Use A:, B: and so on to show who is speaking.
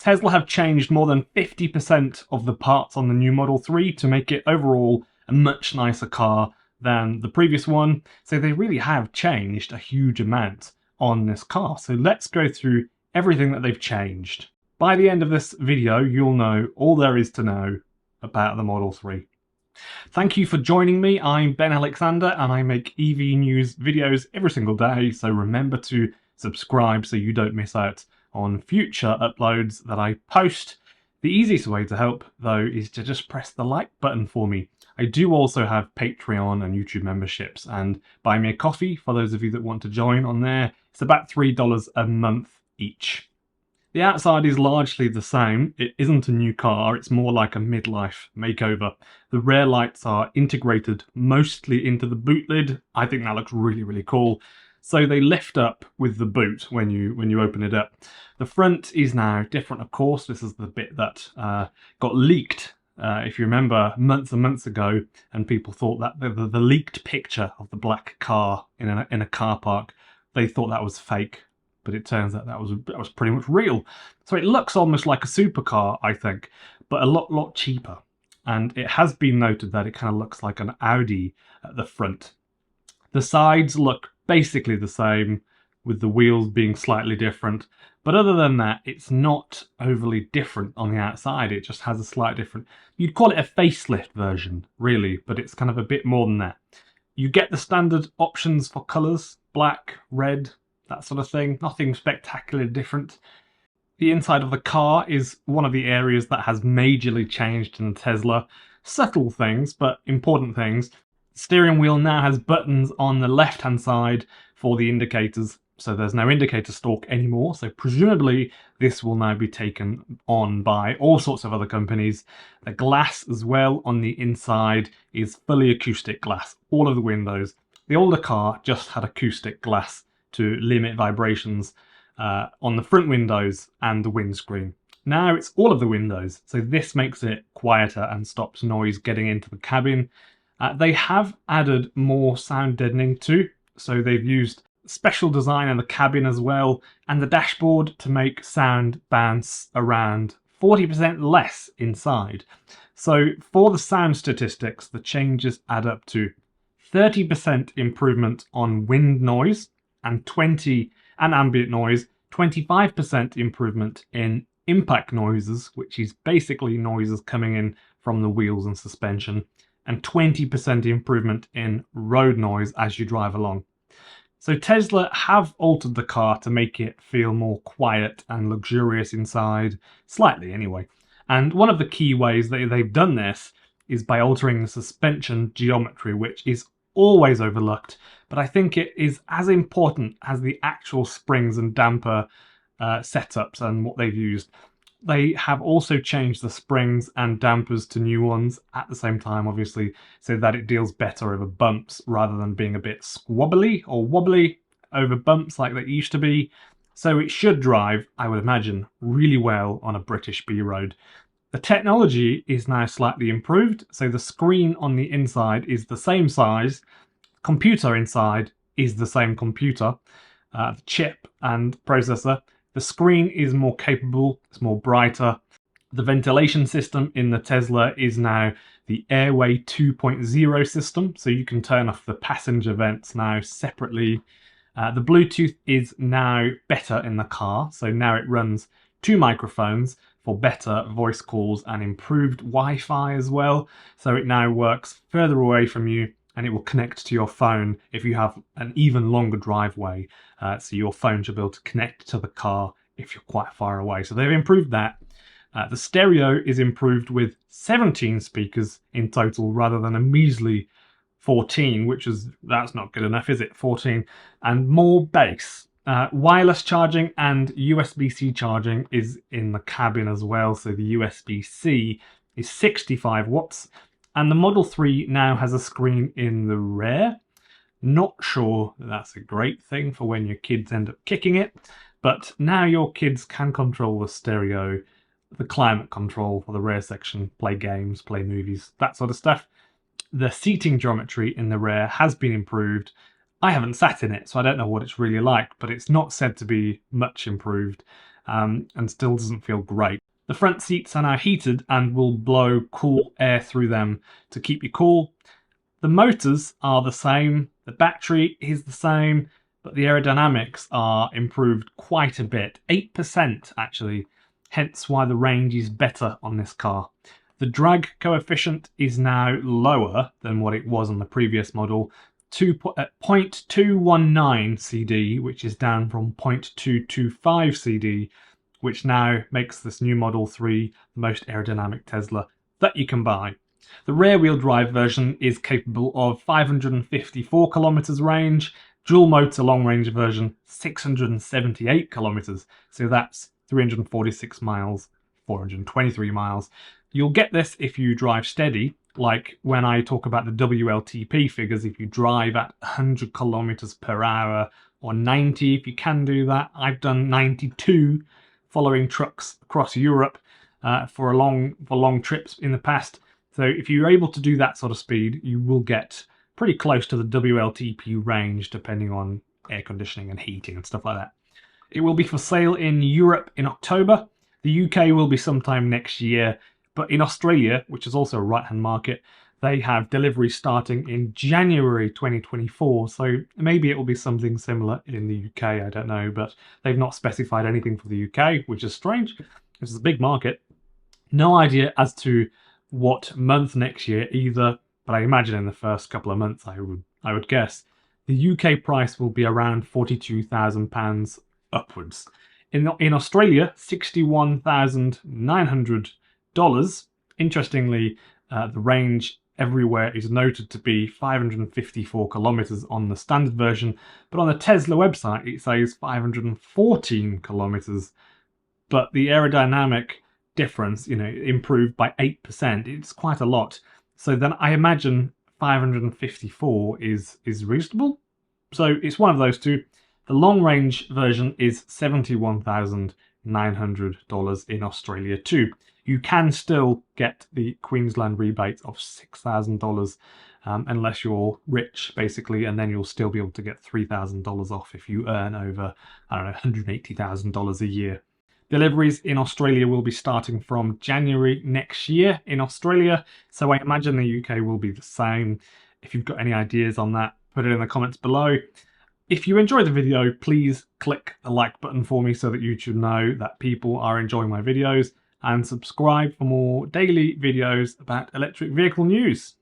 A: Tesla have changed more than 50% of the parts on the new Model 3 to make it overall a much nicer car than the previous one. So they really have changed a huge amount on this car. So let's go through everything that they've changed. By the end of this video, you'll know all there is to know about the Model 3. Thank you for joining me. I'm Ben Alexander and I make EV news videos every single day, so remember to subscribe so you don't miss out on future uploads that I post. The easiest way to help, though, is to just press the like button for me. I do also have Patreon and YouTube memberships, and Buy Me a Coffee for those of you that want to join on there. It's about $3 a month each. The outside is largely the same. It isn't a new car, it's more like a midlife makeover. The rear lights are integrated mostly into the boot lid. I think that looks really, really cool. So they lift up with the boot when you open it up. The front is now different, of course. This is the bit that got leaked, if you remember, months and months ago, and people thought that the leaked picture of the black car in a car park, they thought that was fake. But it turns out that was pretty much real. So it looks almost like a supercar, I think, but a lot cheaper. And it has been noted that it kind of looks like an Audi at the front. The sides look basically the same, with the wheels being slightly different. But other than that, it's not overly different on the outside. It just has a slight different... You'd call it a facelift version, really, but it's kind of a bit more than that. You get the standard options for colours, black, red, that sort of thing. Nothing spectacularly different. The inside of the car is one of the areas that has majorly changed in the Tesla. Subtle things, but important things. The steering wheel now has buttons on the left-hand side for the indicators, so there's no indicator stalk anymore, so presumably this will now be taken on by all sorts of other companies. The glass as well on the inside is fully acoustic glass, all of the windows. The older car just had acoustic glass to limit vibrations on the front windows and the windscreen. Now it's all of the windows, so this makes it quieter and stops noise getting into the cabin. They have added more sound deadening too, so they've used special design in the cabin as well, and the dashboard to make sound bounce around 40% less inside. So for the sound statistics, the changes add up to 30% improvement on wind noise, and ambient noise, 25% improvement in impact noises, which is basically noises coming in from the wheels and suspension, and 20% improvement in road noise as you drive along. So Tesla have altered the car to make it feel more quiet and luxurious inside, slightly anyway. And one of the key ways that they've done this is by altering the suspension geometry, which is always overlooked, but I think it is as important as the actual springs and damper setups and what they've used. They have also changed the springs and dampers to new ones at the same time, obviously, so that it deals better over bumps rather than being a bit squabbly or wobbly over bumps like they used to be. So it should drive, I would imagine, really well on a British B road. The technology is now slightly improved, so the screen on the inside is the same size, the computer inside is the same computer, the chip and processor. The screen is more capable, it's more brighter. The ventilation system in the Tesla is now the Airway 2.0 system, so you can turn off the passenger vents now separately. The Bluetooth is now better in the car, so now it runs 2 microphones for better voice calls and improved Wi-Fi as well. So it now works further away from you and it will connect to your phone if you have an even longer driveway. So your phone should be able to connect to the car if you're quite far away. So they've improved that. The stereo is improved with 17 speakers in total rather than a measly 14, that's not good enough, is it? 14. And more bass. Wireless charging and USB-C charging is in the cabin as well. So the USB-C is 65 watts. And the Model 3 now has a screen in the rear. Not sure that's a great thing for when your kids end up kicking it. But now your kids can control the stereo, the climate control for the rear section, play games, play movies, that sort of stuff. The seating geometry in the rear has been improved. I haven't sat in it, so I don't know what it's really like, but it's not said to be much improved. and still doesn't feel great. The front seats are now heated and will blow cool air through them to keep you cool. The motors are the same, the battery is the same, but the aerodynamics are improved quite a bit, 8% actually, hence why the range is better on this car. The drag coefficient is now lower than what it was on the previous model, 0.219 CD, which is down from 0.225 CD, which now makes this new Model 3 the most aerodynamic Tesla that you can buy. The rear-wheel drive version is capable of 554 kilometers range, dual motor long-range version 678 kilometers, so that's 346 miles, 423 miles. You'll get this if you drive steady, like when I talk about the WLTP figures, if you drive at 100 kilometers per hour or 90, if you can do that. I've done 92 following trucks across Europe for long trips in the past. So if you're able to do that sort of speed, you will get pretty close to the WLTP range, depending on air conditioning and heating and stuff like that. It will be for sale in Europe in October. The UK will be sometime next year, but in Australia, which is also a right-hand market, they have delivery starting in January 2024. So maybe it will be something similar in the UK, I don't know, but they've not specified anything for the UK, which is strange. This is a big market. No idea as to what month next year either, but I imagine in the first couple of months I would guess. The UK price will be around £42,000 upwards. In Australia, $61,900. Interestingly, the range everywhere is noted to be 554 kilometers on the standard version, but on the Tesla website it says 514 kilometers. But the aerodynamic difference, improved by 8%. It's quite a lot. So then I imagine 554 is reasonable. So it's one of those two. The long range version is $71,900 in Australia too. You can still get the Queensland rebate of $6,000 unless you're rich, basically, and then you'll still be able to get $3,000 off if you earn over, $180,000 a year. Deliveries in Australia will be starting from January next year in Australia, so I imagine the UK will be the same. If you've got any ideas on that, put it in the comments below. If you enjoyed the video, please click the like button for me so that YouTube know that people are enjoying my videos, and subscribe for more daily videos about electric vehicle news.